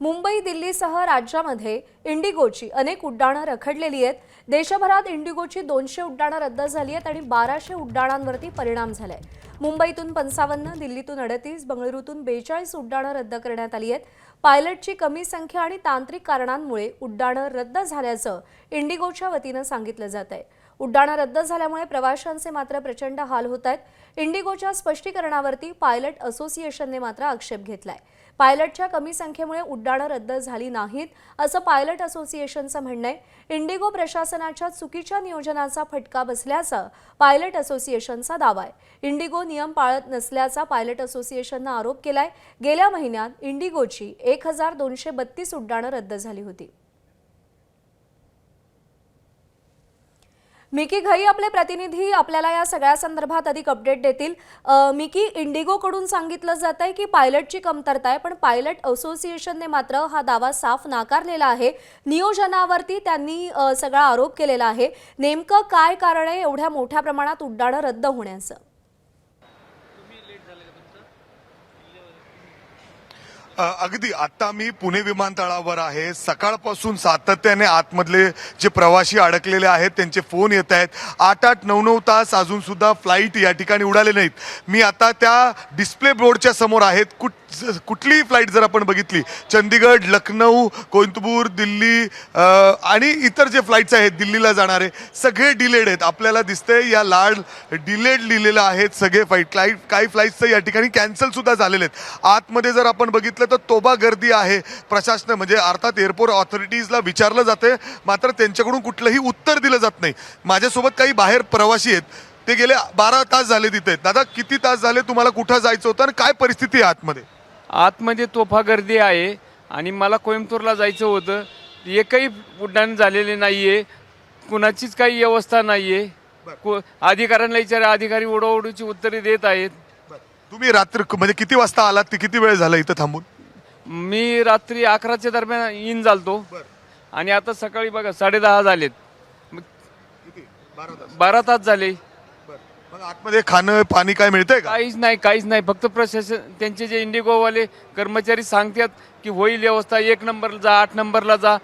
मुंबई दिल्लीसह राज्यामध्ये इंडिगोची अनेक उड्डाणं रखडलेली आहेत। देशभरात इंडिगोची 200 उड्डाणं रद्द झाली आहेत आणि 1200 उड्डाणांवरती परिणाम झालाय। मुंबईतून 55, दिल्लीतून 38, बंगळुरूतून 42 उड्डाणं रद्द करण्यात आली आहेत। पायलटची कमी संख्या आणि तांत्रिक कारणांमुळे उड्डाणं रद्द झाल्याचं इंडिगोच्या वतीनं सांगितलं जातंय। उड्डाणं रद्द झाल्यामुळे प्रवाशांचे मात्र प्रचंड हाल होत आहेत। इंडिगोच्या स्पष्टीकरणावरती पायलट असोसिएशनने मात्र आक्षेप घेतलाय। पायलटच्या कमी संख्येमुळे उड्डाणं रद्द झाली नाहीत असं पायलट असोसिएशनचं म्हणणं आहे। इंडिगो प्रशासनाच्या चुकीच्या नियोजनाचा फटका बसल्याचा पायलट असोसिएशनचा दावा आहे। इंडिगो नियम पाळत नसल्याचा पायलट असोसिएशननं आरोप केलाय। गेल्या महिन्यात इंडिगोची 1232 उड्डाणं रद्द झाली होती। मिकी घई आपले प्रतिनिधी आपल्याला या सगळ्या संदर्भात अधिक अपडेट देतील। मिकी, इंडिगोकडून सांगितलं जात आहे की पायलटची कमतरता आहे, पण पायलट असोसिएशनने मात्र हा दावा साफ नाकारलेला आहे। नियोजनावरती त्यांनी सगळा आरोप केलेला आहे। नेमकं काय कारण आहे एवढ्या मोठ्या प्रमाणात उड्डाणं रद्द होण्याचं? अगदी आता मी पुणे विमानतळावर आहे। सकाळपासून सातत्याने आतमधले जे प्रवासी अडकलेले आहेत त्यांचे फोन येत आहेत। 8-8, 9-9 तास अजून सुद्धा फ्लाईट या ठिकाणी उडाले नाहीत। मी आता त्या डिस्प्ले बोर्डच्या समोर आहेत। कुठलीही फ्लाईट जर आपण बघितली, चंदीगड, लखनौ, कोइंबतूर, दिल्ली आणि इतर जे फ्लाईट्स आहेत दिल्लीला जाणारे सगळे डिलेड आहेत। आपल्याला दिसतंय या लाल डिलेड लिहिलेलं आहेत सगळे फ्लाईट। काही फ्लाईट्स या ठिकाणी कॅन्सल सुद्धा झालेले आहेत। आतमध्ये जर आपण बघितलं तर तोबा गर्दी आहे। प्रशासन म्हणजे अर्थात एअरपोर्ट ऑथॉरिटीजला विचारलं जाते, मात्र त्यांच्याकडून कुठलंही उत्तर दिलं जात नाही। माझ्यासोबत काही बाहेर प्रवासी आहेत, ते गेले 12 तास झाले तिथे। दादा, किती तास झाले? तुम्हाला कुठं जायचं होतं आणि काय परिस्थिती आहे आतमध्ये? आतमध्ये तोफा गर्दी आहे आणि मला कोइंबतूरला जायचं होतं। एकही उड्डाण झालेले नाहीये, कुणाचीच काही व्यवस्था नाहीये। अधिकाऱ्यांना विचारा, अधिकारी ओढाओढीची उत्तरे देत आहेत। तुम्ही रात्री म्हणजे किती वाजता आलात? ते किती वेळ झाला इथं थांबून? मी रात्री 11च्या दरम्यान इन झालतो आणि आता सकाळी बघा 10:30 झालेत। 12 तास झाले। मग आतमध्ये खाणं पाणी काय मिळतंय का? काहीच नाही। फक्त प्रशासन, त्यांचे जे इंडिगोवाले कर्मचारी सांगतात की होईल व्यवस्था, 1 नंबरला जा, 8 नंबरला जा,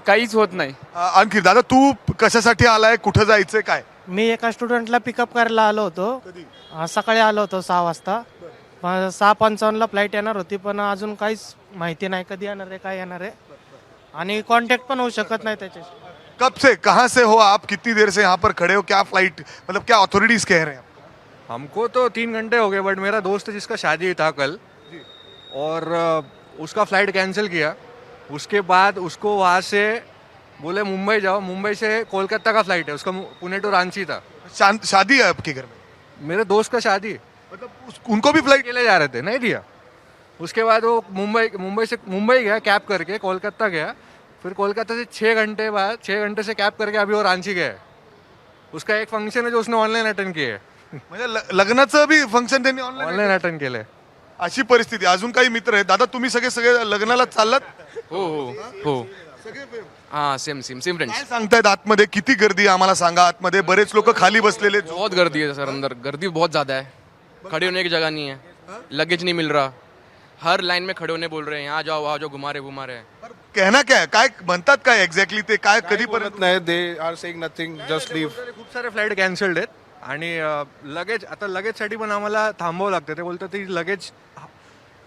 काहीच होत नाही। आणखी दादा, तू कशासाठी आलाय? कुठं जायचंय काय? मी एका स्टुडंटला पिकअप करायला आलो होतो। सकाळी आलो होतो 6 वाजता। 6:55ला फ्लाईट येणार होती, पण अजून काहीच माहिती नाही कधी येणार आहे, काय येणार आहे, आणि कॉन्टॅक्ट पण होऊ शकत नाही त्याच्याशी। कब से, कहाँ से हो आप? कितनी देर से यहाँ पर खड़े हो? क्या फ्लाइट, मतलब क्या अथॉरिटीज कह रहे हैं? हमको तो 3 घंटे हो गए, बट मेरा दोस्त है जिसका शादी था कल, और उसका फ्लाइट कैंसिल किया। उसके बाद उसको वहाँ से बोले मुंबई जाओ, मुंबई से कोलकाता का फ्लाइट है उसका, पुणे टू रांची था। शादी है आपके घर में? मेरे दोस्त का शादी, मतलब उनको भी फ्लाइट? के लिए जा रहे थे, नहीं दिया। उसके बाद वो मुंबई गया कैब करके, कोलकाता गया, फिर कोलकाता से 6 घंटे से कैब करके अभी वो रांची गया है। उसका एक फंक्शन है जो उसने ऑनलाइन अटेंड किया है। म्हणजे लग्नाचं बी फंक्शन त्यांनी ऑनलाइन अटेंड केलंय। अशी परिस्थिती। अजून काही मित्र आहेत? दादा, तुम्ही सगळे लग्नाला चाललात? हो हाँ, सेम फ्रेंड्स। काय सांगतायत आतमध्ये किती गर्दी? आम्हाला सांगा। आतमध्ये बरेच लोक खाली बसलेले आहेत। बहुत गर्दी है सर, अंदर गर्दी बहुत ज़्यादा है। खड़े होने की जगह नहीं है, लगेज नहीं मिल रहा, हर लाइन में खड़े होने बोल रहे हैं, यहाँ जाओ वहाँ जाओ, घुमा रहे हैं। कहना काय? काय म्हणतात काय एक्झॅक्टली ते? काय कधीपर्यंत? नाही, they are saying nothing, just leave. खूप सारे फ्लाईट कॅन्सल्ड आहेत आणि लगेजसाठी पण आम्हाला थांबावं लागतं। ते बोलतात ती लगेज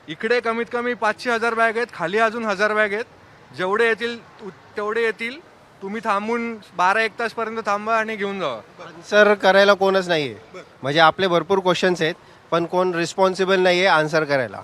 इकडे कमीत कमी 500-1000 बॅग आहेत, खाली अजून 1000 बॅग आहेत। जेवढे येतील तेवढे येतील। तुम्ही थांबून 12-1 तासपर्यंत थांबा आणि घेऊन जा। आन्सर करायला कोणच नाहीये। म्हणजे आपले भरपूर क्वेश्चन्स आहेत, पण कोण रिस्पॉन्सिबल नाहीये आन्सर करायला,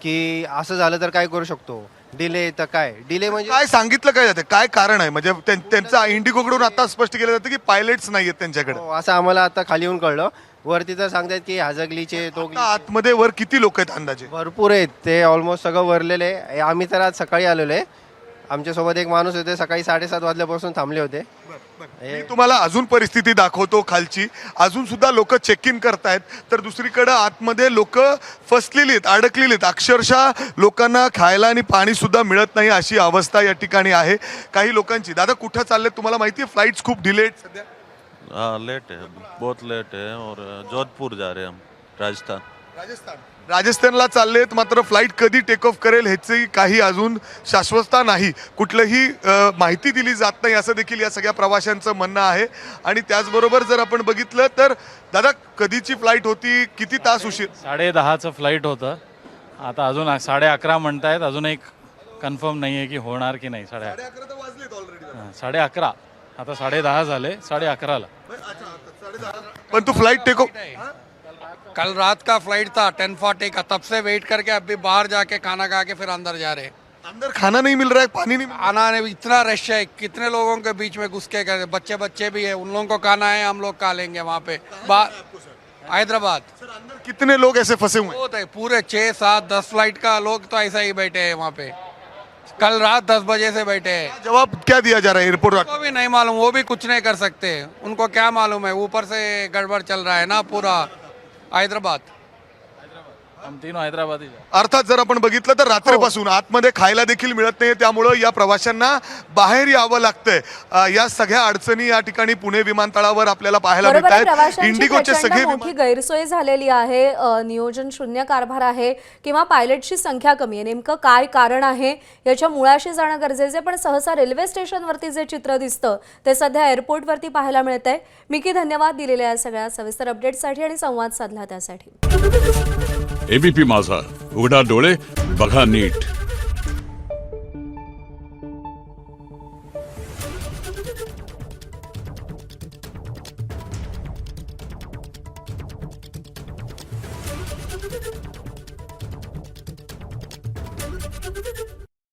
की असं झालं तर काय करू शकतो, डिले तर काय डिले म्हणजे काय सांगितलं काय जातं? काय कारण आहे? म्हणजे त्यांचा इंडिगोकडून आता स्पष्ट केलं जातं की पायलट्स नाहीयेत त्यांच्याकडे। हो, असं आम्हाला आता खाली येऊन कळलं। वरती तर सांगतात की हाजगलीचे तो आता आतमध्ये वर किती लोक आहेत अंदाजे? भरपूर आहेत, ते ऑलमोस्ट सगळं वरलेले आहे। आम्ही तर आज सकाळी आलेलो आहे। आमच्यासोबत एक माणूस होते, सकाळी 7:30 वाजल्यापासून थांबले होते। मी तुम्हाला अजून परिस्थिती दाखवतो खालची। अजून सुद्धा लोक चेक इन करतायत, तर दुसरीकडे आतमध्ये लोक फसलेली आहेत, अडकलेली आहेत। अक्षरशः लोकांना खायला आणि पाणी सुद्धा मिळत नाही अशी अवस्था या ठिकाणी आहे काही लोकांची। दादा, कुठं चालले तुम्हाला माहिती आहे? फ्लाइट्स खूप डिलेड सध्या। हाँ, लेट है, बहुत लेट है, और जोधपुर जा रहे हैं हम, राजस्थान। राजस्थानला चाललेत, मात्र फ्लाईट कधी टेक ऑफ करेल ह्याची काही अजून शाश्वतता नाही, कुठलंही माहिती दिली जात नाही असं देखील या सगळ्या प्रवाशांचं म्हणणं आहे. आणि त्याचबरोबर जर आपण बघितलं तर दादा, कधीची फ्लाईट होती, किती तास उशीर? 10:30चं फ्लाईट होतं. आता अजून 11:30 म्हणतायत, अजून एक कन्फर्म नाही आहे की होणार की नाही. 11:30 आता 10:30 झाले, 11:30ला. पण तू फ्लाईट टेक ऑफ कल रात का फ्लाइट था 10:40 का, तब से वेट करके अभी बाहर जाके खाना खा के फिर अंदर जा रहे हैं. अंदर खाना नहीं मिल रहा है, पानी नहीं मिल आना नहीं, इतना रश है, कितने लोगों के बीच में घुस के गए, बच्चे भी है, उन लोगों को खाना है, हम लोग खा लेंगे वहाँ पे. हैदराबाद रहा? अंदर कितने लोग ऐसे फंसे हुए हैं? बहुत है, पूरे 6, 7, 10 फ्लाइट का लोग तो ऐसा ही बैठे हैं वहाँ पे. कल रात 10 बजे से बैठे हैं. जवाब क्या दिया जा रहा है एयरपोर्ट? उनको भी नहीं मालूम, वो भी कुछ नहीं कर सकते. उनको क्या मालूम है, ऊपर से गड़बड़ चल रहा है ना पूरा. हैदराबाद हम तीनों हैदराबादी जा. अर्थात जर आपण बघितलं तर रात्रीपासून आतमध्ये खायला देखील मिळत नाही, त्यामुळं या प्रवाशांना बाहेर यावं लागतंय. या सगळ्या अडचणी या ठिकाणी पुणे विमानतळावर आपल्याला पाहायला बरोबर मिळत आहे, आहेत. प्रवाशांची इंडिगोचे प्रचंड सगळे मोठी गैरसोय झालेली आहे. नियोजन शून्य कारभार आहे किंवा पायलटची संख्या कमी आहे, नेमकं काय कारण आहे याच्या मुळाशी जाणं गरजेचं आहे. पण सहसा रेल्वे स्टेशनवरती जे चित्र दिसतं ते सध्या एअरपोर्टवरती पाहायला मिळतंय. मिकी, धन्यवाद दिलेल्या या सगळ्या सविस्तर अपडेटसाठी आणि संवाद साधला त्यासाठी. एबीपी माझा, उघडा डोळे बघा नीट.